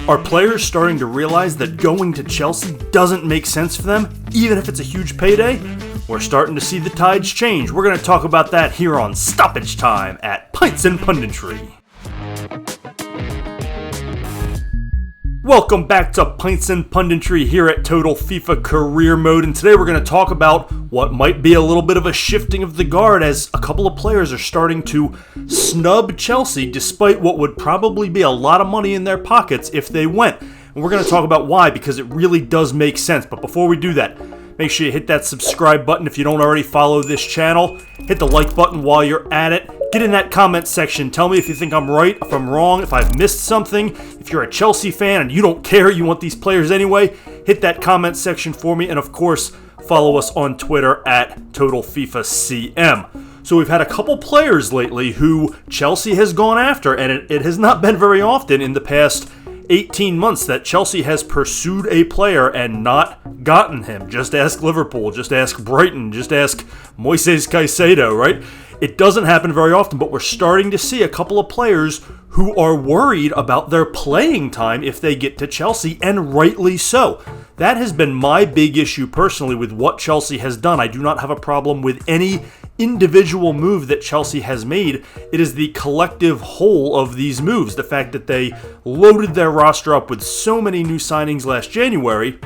Are players starting to realize that going to Chelsea doesn't make sense for them, even if it's a huge payday? We're starting to see the tides change. We're going to talk about that here on Stoppage Time at Pints and Punditry. Welcome back to Pints and Punditry here at Total FIFA Career Mode, and today we're going to talk about what might be a little bit of a shifting of the guard as a couple of players are starting to snub Chelsea despite what would probably be a lot of money in their pockets if they went. And we're going to talk about why, because it really does make sense. But before we do that, make sure you hit that subscribe button if you don't already follow this channel. Hit the like button while you're at it. Get in that comment section. Tell me if you think I'm right, if I'm wrong, if I've missed something. If you're a Chelsea fan and you don't care, you want these players anyway, hit that comment section for me. And of course, follow us on Twitter at TotalFIFACM. So we've had a couple players lately who Chelsea has gone after, and it has not been very often in the past 18 months that Chelsea has pursued a player and not gotten him. Just ask Liverpool, just ask Brighton, just ask Moises Caicedo, right? It doesn't happen very often, but we're starting to see a couple of players who are worried about their playing time if they get to Chelsea, and rightly so. That has been my big issue personally with what Chelsea has done. I do not have a problem with any individual move that Chelsea has made. It is the collective whole of these moves. The fact that they loaded their roster up with so many new signings last January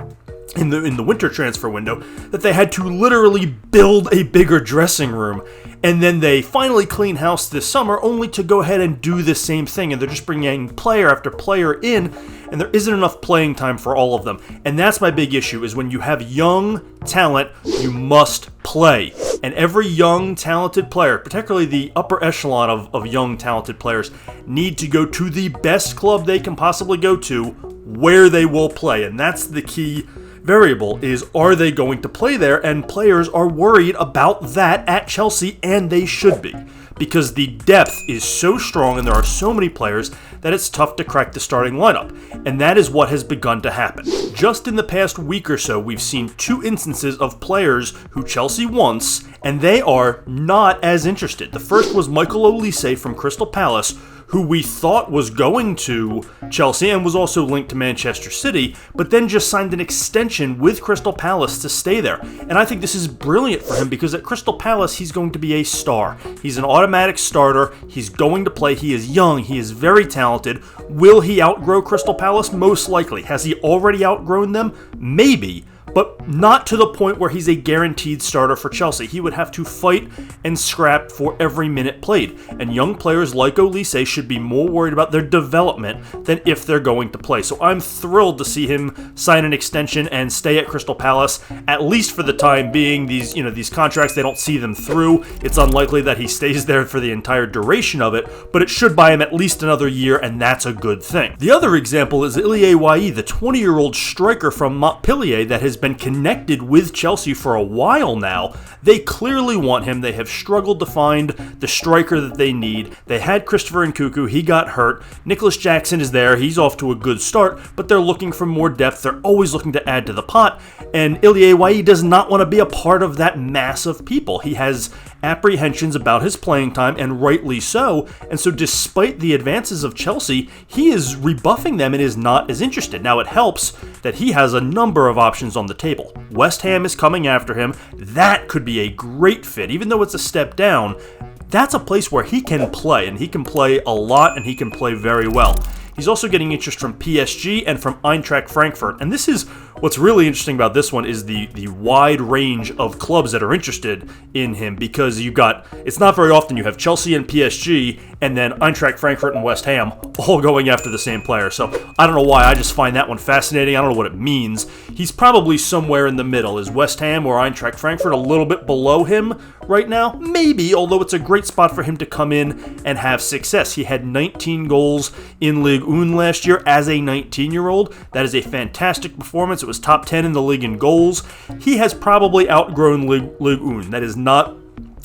in the winter transfer window that they had to literally build a bigger dressing room. And then they finally clean house this summer only to go ahead and do the same thing. And they're just bringing player after player in, and there isn't enough playing time for all of them. And that's my big issue, is when you have young talent, you must play. And every young, talented player, particularly the upper echelon of young, talented players, need to go to the best club they can possibly go to where they will play. And that's the key variable, is are they going to play there? And players are worried about that at Chelsea, and they should be, because the depth is so strong and there are so many players that it's tough to crack the starting lineup. And that is what has begun to happen. Just in the past week or so, we've seen two instances of players who Chelsea wants, and they are not as interested. The first was Michael Olise from Crystal Palace, who we thought was going to Chelsea and was also linked to Manchester City, but then just signed an extension with Crystal Palace to stay there. And I think this is brilliant for him, because at Crystal Palace, he's going to be a star. He's an automatic starter. He's going to play. He is young. He is very talented. Will he outgrow Crystal Palace? Most likely. Has he already outgrown them? Maybe. But not to the point where he's a guaranteed starter for Chelsea. He would have to fight and scrap for every minute played. And young players like Olise should be more worried about their development than if they're going to play. So I'm thrilled to see him sign an extension and stay at Crystal Palace, at least for the time being. These contracts, they don't see them through. It's unlikely that he stays there for the entire duration of it, but it should buy him at least another year, and that's a good thing. The other example is Ilya Wahi, the 20-year-old striker from Montpellier that has been connected with Chelsea for a while now. They clearly want him. They have struggled to find the striker that they need. They had Christopher Nkunku. He got hurt. Nicholas Jackson is there. He's off to a good start, but they're looking for more depth. They're always looking to add to the pot, and Ilya Wahi does not want to be a part of that mass of people. He has apprehensions about his playing time, and rightly so. And so despite the advances of Chelsea, he is rebuffing them and is not as interested. Now, it helps that he has a number of options on the table. West Ham is coming after him. That could be a great fit. Even though it's a step down, that's a place where he can play, and he can play a lot, and he can play very well. He's also getting interest from PSG and from Eintracht Frankfurt. And this is what's really interesting about this one, is the wide range of clubs that are interested in him, because it's not very often you have Chelsea and PSG and then Eintracht Frankfurt and West Ham all going after the same player. So I don't know why, I just find that one fascinating. I don't know what it means. He's probably somewhere in the middle. Is West Ham or Eintracht Frankfurt a little bit below him right now? Maybe, although it's a great spot for him to come in and have success. He had 19 goals in Ligue 1 last year as a 19-year-old. That is a fantastic performance. It was top 10 in the league in goals. He has probably outgrown Ligue 1. That is not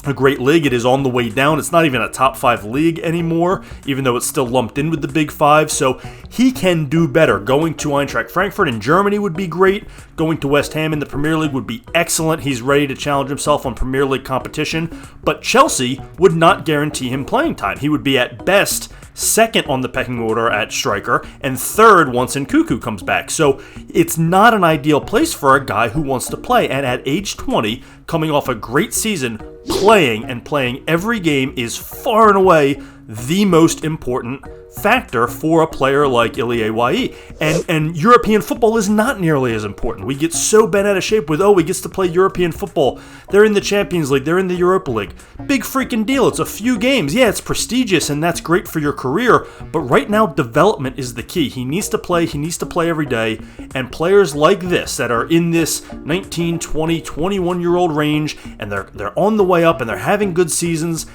a great league. It is on the way down. It's not even a top 5 league anymore, even though it's still lumped in with the big 5. So he can do better. Going to Eintracht Frankfurt in Germany would be great. Going to West Ham in the Premier League would be excellent. He's ready to challenge himself on Premier League competition. But Chelsea would not guarantee him playing time. He would be at best second on the pecking order at striker, and third once Nkuku comes back. So it's not an ideal place for a guy who wants to play. And at age 20, coming off a great season, playing every game is far and away the most important factor for a player like Ilya. And European football is not nearly as important. We get so bent out of shape with, he gets to play European football. They're in the Champions League. They're in the Europa League. Big freaking deal. It's a few games. Yeah, it's prestigious, and that's great for your career. But right now, development is the key. He needs to play. He needs to play every day. And players like this that are in this 19, 20, 21-year-old range, and they're on the way up, and they're having good seasons,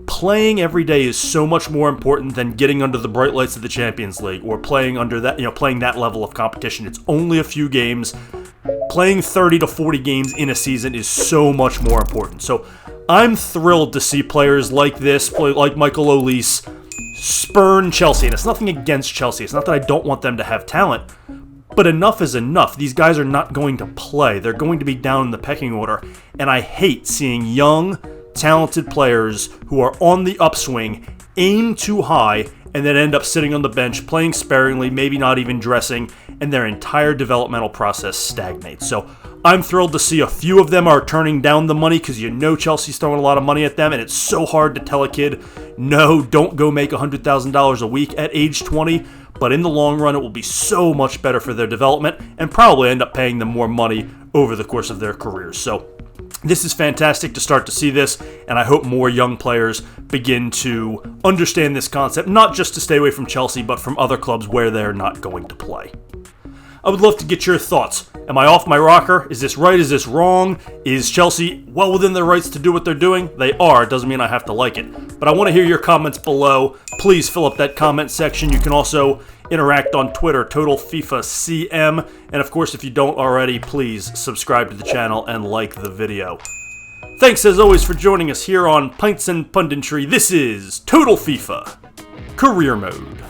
playing every day is so much more important than getting under the bright lights of the Champions League or playing under that, playing that level of competition. It's only a few games. Playing 30 to 40 games in a season is so much more important. So I'm thrilled to see players like this, like Michael Olise, spurn Chelsea. And it's nothing against Chelsea. It's not that I don't want them to have talent, but enough is enough. These guys are not going to play. They're going to be down in the pecking order. And I hate seeing young, talented players who are on the upswing aim too high and then end up sitting on the bench, playing sparingly, maybe not even dressing, and their entire developmental process stagnates. So I'm thrilled to see a few of them are turning down the money because Chelsea's throwing a lot of money at them, and it's so hard to tell a kid, no, don't go make $100,000 a week at age 20, but in the long run, it will be so much better for their development and probably end up paying them more money over the course of their careers. So this is fantastic to start to see this, and I hope more young players begin to understand this concept, not just to stay away from Chelsea, but from other clubs where they're not going to play. I would love to get your thoughts. Am I off my rocker? Is this right? Is this wrong? Is Chelsea well within their rights to do what they're doing? They are. It doesn't mean I have to like it. But I want to hear your comments below. Please fill up that comment section. You can also interact on Twitter, TotalFIFACM. And of course, if you don't already, please subscribe to the channel and like the video. Thanks as always for joining us here on Pints and Punditry. This is Total FIFA Career Mode.